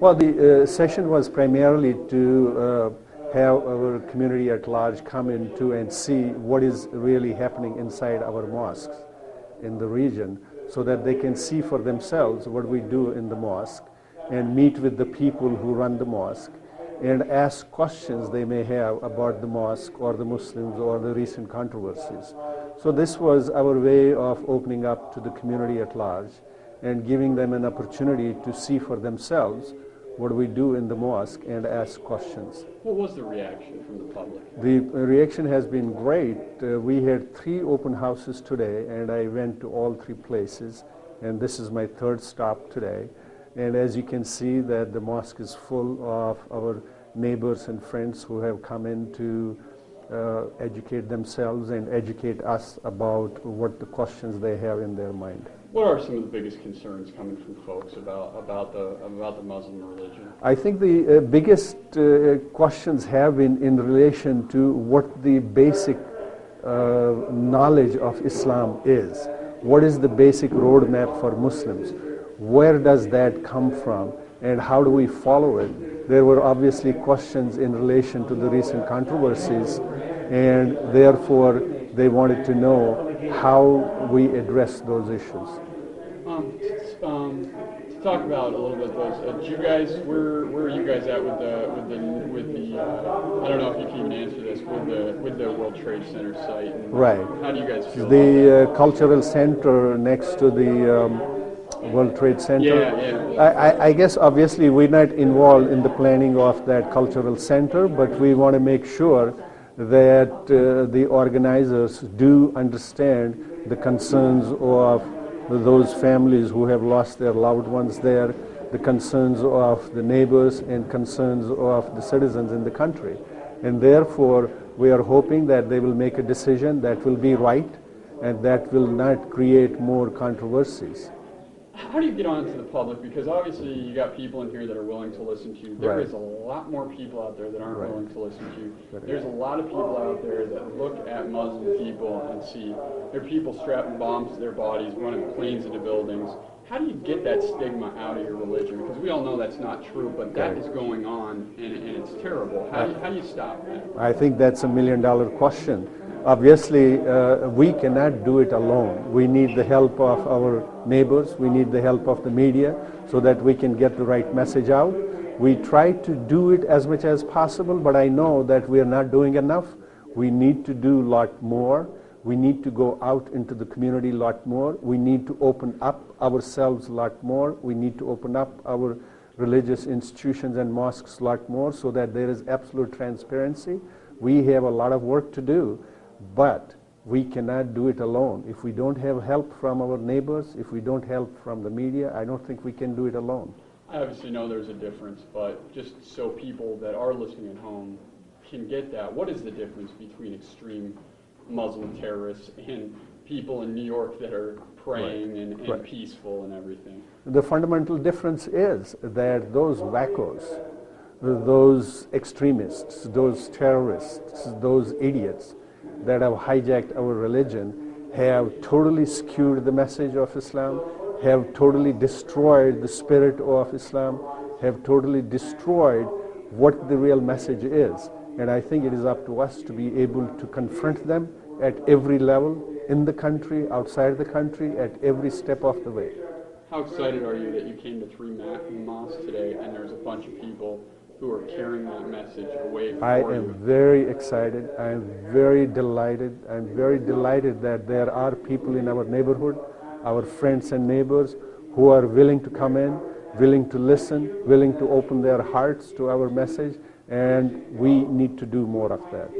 Well, the session was primarily to have our community at large come into and see what is really happening inside our mosques in the region, so that they can see for themselves what we do in the mosque and meet with the people who run the mosque and ask questions they may have about the mosque or the Muslims or the recent controversies. So this was our way of opening up to the community at large and giving them an opportunity to see for themselves what we do in the mosque and ask questions. What was the reaction from the public? The reaction has been great. We had 3 open houses today, and I went to all 3 places, and this is my 3rd stop today. And as you can see, that the mosque is full of our neighbors and friends who have come in to educate themselves and educate us about what the questions they have in their mind. What are some of the biggest concerns coming from folks about the Muslim religion? I think the biggest questions have been in relation to what the basic knowledge of Islam is. What is the basic roadmap for Muslims? Where does that come from, and how do we follow it? There were obviously questions in relation to the recent controversies, and therefore they wanted to know how we address those issues. To talk about a little bit those, you guys, where are you guys at with the I don't know if you can even answer this, with the World Trade Center site? And right. How do you guys feel the about that? Cultural center next to the World Trade Center. Yeah. I guess obviously we're not involved in the planning of that cultural center, but we want to make sure that the organizers do understand the concerns of those families who have lost their loved ones there, the concerns of the neighbors and concerns of the citizens in the country. And therefore, we are hoping that they will make a decision that will be right and that will not create more controversies. How do you get on to the public? Because obviously you got people in here that are willing to listen to you. There Right. is a lot more people out there that aren't Right. willing to listen to you. Right. There's a lot of people out there that look at Muslim people and see there are people strapping bombs to their bodies, running planes into buildings. How do you get that stigma out of your religion? Because we all know that's not true, but that is going on, and it's terrible. How do you stop that? I think that's $1 million question. Obviously, we cannot do it alone. We need the help of our neighbors. We need the help of the media so that we can get the right message out. We try to do it as much as possible, but I know that we are not doing enough. We need to do a lot more. We need to go out into the community a lot more. We need to open up ourselves a lot more. We need to open up our religious institutions and mosques a lot more so that there is absolute transparency. We have a lot of work to do. But we cannot do it alone. If we don't have help from our neighbors, if we don't help from the media, I don't think we can do it alone. I obviously know there's a difference, but just so people that are listening at home can get that, what is the difference between extreme Muslim terrorists and people in New York that are praying and Right. peaceful and everything? The fundamental difference is that those wackos, those extremists, those terrorists, those idiots that have hijacked our religion have totally skewed the message of Islam, have totally destroyed the spirit of Islam, have totally destroyed what the real message is. And I think it is up to us to be able to confront them at every level, in the country, outside the country, at every step of the way. How excited are you that you came to 3 mosques today and there's a bunch of people who are carrying that message away from you? I am very excited. I am very delighted. I'm very delighted that there are people in our neighborhood, our friends and neighbors, who are willing to come in, willing to listen, willing to open their hearts to our message, and we need to do more of that.